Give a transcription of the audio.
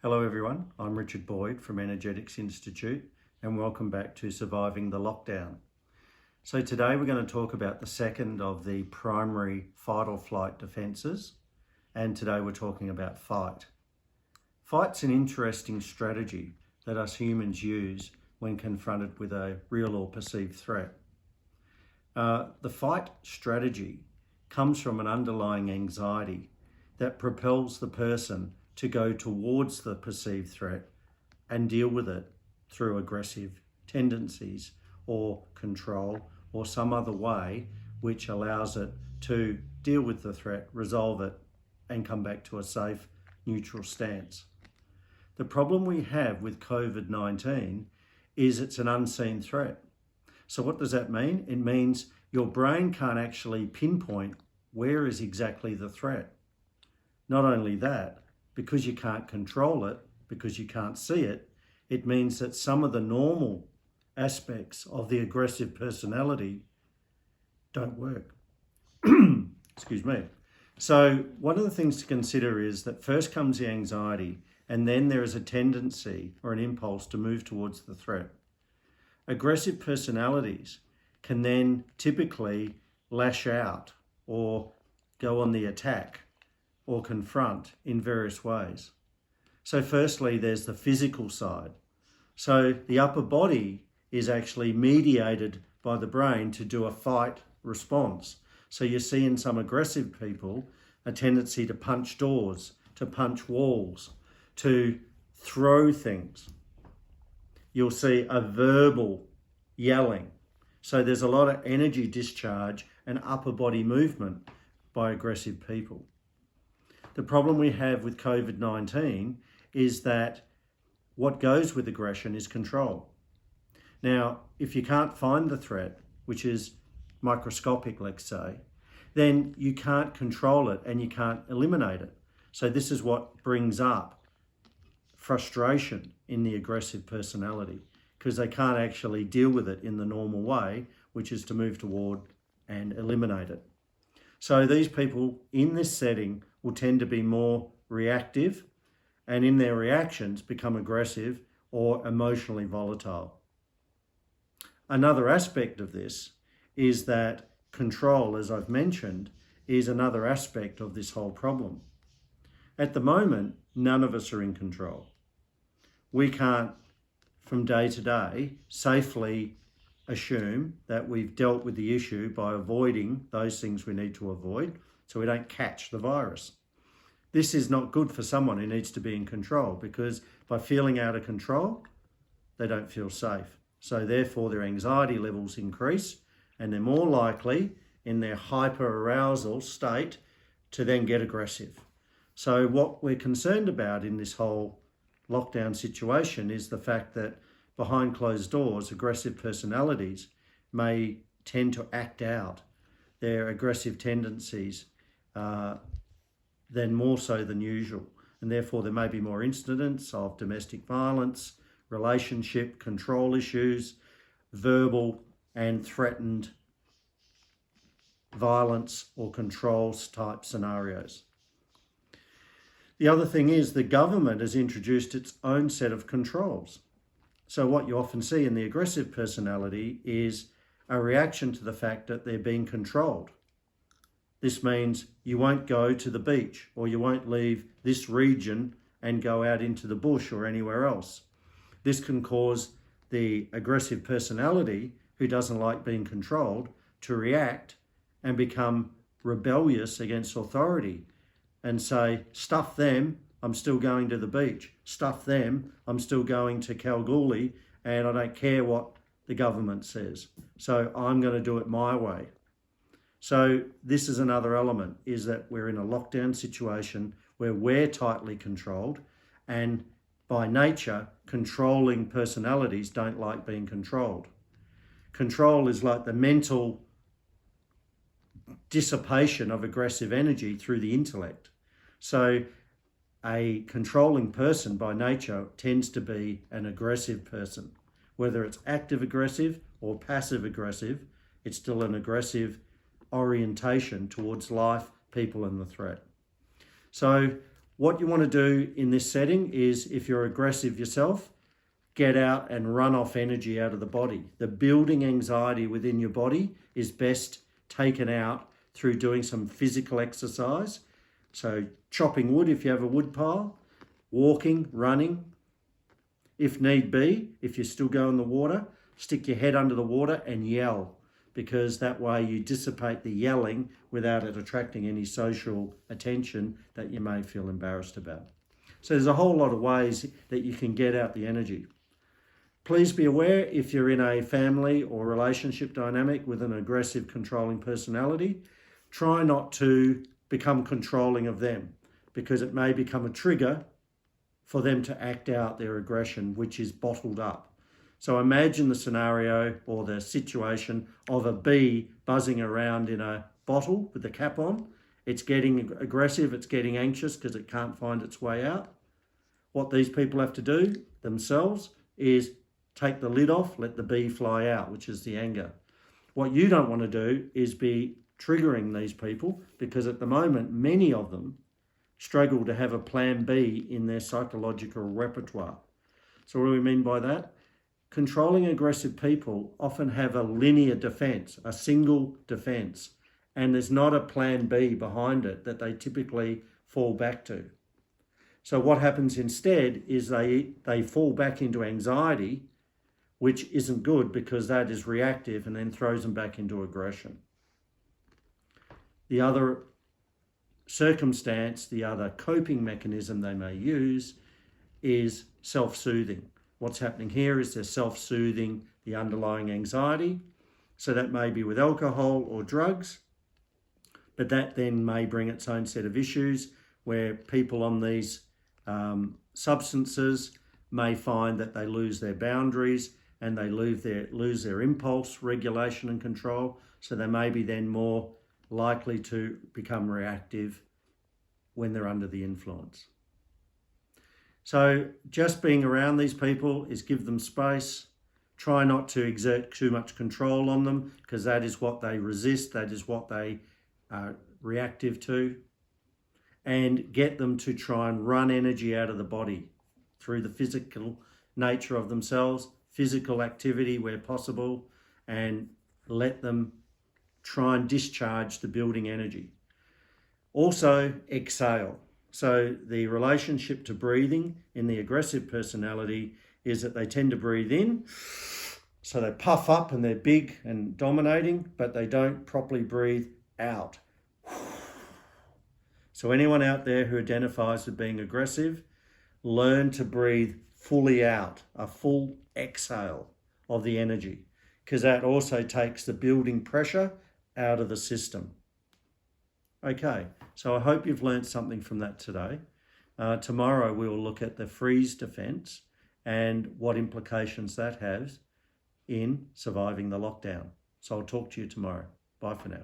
Hello everyone, I'm Richard Boyd from Energetics Institute and welcome back to Surviving the Lockdown. So today we're going to talk about the second of the primary fight or flight defences, and today we're talking about fight. Fight's an interesting strategy that us humans use when confronted with a real or perceived threat. The fight strategy comes from an underlying anxiety that propels the person to go towards the perceived threat and deal with it through aggressive tendencies or control or some other way which allows it to deal with the threat, resolve it, and come back to a safe, neutral stance. The problem we have with COVID-19 is it's an unseen threat. So what does that mean? It means your brain can't actually pinpoint where is exactly the threat. Not only that, because you can't control it, because you can't see it, it means that some of the normal aspects of the aggressive personality don't work. Excuse me. So one of the things to consider is that first comes the anxiety, and then there is a tendency or an impulse to move towards the threat. Aggressive personalities can then typically lash out or go on the attack or confront in various ways. So firstly, there's the physical side. So the upper body is actually mediated by the brain to do a fight response. So you see in some aggressive people a tendency to punch doors, to punch walls, to throw things. You'll see a verbal yelling. So there's a lot of energy discharge and upper body movement by aggressive people. The problem we have with COVID-19 is that what goes with aggression is control. Now, if you can't find the threat, which is microscopic, let's say, then you can't control it and you can't eliminate it. So this is what brings up frustration in the aggressive personality, because they can't actually deal with it in the normal way, which is to move toward and eliminate it. So these people in this setting will tend to be more reactive and in their reactions become aggressive or emotionally volatile. Another aspect of this is that control, as I've mentioned, is another aspect of this whole problem. At the moment, none of us are in control. We can't, from day to day, safely assume that we've dealt with the issue by avoiding those things we need to avoid so we don't catch the virus. This is not good for someone who needs to be in control, because by feeling out of control, they don't feel safe. So therefore their anxiety levels increase and they're more likely in their hyper-arousal state to then get aggressive. So what we're concerned about in this whole lockdown situation is the fact that behind closed doors, aggressive personalities may tend to act out their aggressive tendencies then more so than usual. And therefore there may be more incidents of domestic violence, relationship control issues, verbal and threatened violence or controls type scenarios. The other thing is the government has introduced its own set of controls. So what you often see in the aggressive personality is a reaction to the fact that they're being controlled. This means you won't go to the beach, or you won't leave this region and go out into the bush or anywhere else. This can cause the aggressive personality, who doesn't like being controlled, to react and become rebellious against authority and say, stuff them, I'm still going to the beach. Stuff them, I'm still going to Kalgoorlie, and I don't care what the government says. So I'm going to do it my way. So this is another element, is that we're in a lockdown situation where we're tightly controlled, and by nature, controlling personalities don't like being controlled. Control is like the mental dissipation of aggressive energy through the intellect. So a controlling person by nature tends to be an aggressive person. Whether it's active aggressive or passive aggressive, it's still an aggressive orientation towards life, people and the threat. So What you want to do in this setting is, if you're aggressive yourself, get out and run off energy out of the body. The building anxiety within your body is best taken out through doing some physical exercise. So chopping wood if you have a wood pile, walking, running. If need be, if you still go in the water, stick your head under the water and yell, because that way you dissipate the yelling without it attracting any social attention that you may feel embarrassed about. So there's a whole lot of ways that you can get out the energy. Please be aware, if you're in a family or relationship dynamic with an aggressive, controlling personality, try not to become controlling of them, because it may become a trigger for them to act out their aggression, which is bottled up. So imagine the scenario or the situation of a bee buzzing around in a bottle with the cap on. It's getting aggressive, it's getting anxious because it can't find its way out. What these people have to do themselves is take the lid off, let the bee fly out, which is the anger. What you don't want to do is be triggering these people, because at the moment, many of them struggle to have a plan B in their psychological repertoire. So what do we mean by that? Controlling aggressive people often have a linear defense, a single defense, and there's not a plan B behind it that they typically fall back to. So what happens instead is they fall back into anxiety, which isn't good, because that is reactive and then throws them back into aggression. The other circumstance, the other coping mechanism they may use is self-soothing. What's happening here is they're self-soothing the underlying anxiety. So that may be with alcohol or drugs, but that then may bring its own set of issues where people on these substances may find that they lose their boundaries and they lose their impulse regulation and control. So they may be then more likely to become reactive when they're under the influence. So just being around these people is give them space. Try not to exert too much control on them, because that is what they resist, that is what they are reactive to. And get them to try and run energy out of the body through the physical nature of themselves, physical activity where possible, and let them try and discharge the building energy. Also, exhale. So the relationship to breathing in the aggressive personality is that they tend to breathe in, so they puff up and they're big and dominating, but they don't properly breathe out. So anyone out there who identifies with being aggressive, learn to breathe fully out, a full exhale of the energy, because that also takes the building pressure out of the system. Okay, so I hope you've learned something from that today. Tomorrow we will look at the freeze defense and what implications that has in surviving the lockdown. So I'll talk to you tomorrow. Bye for now.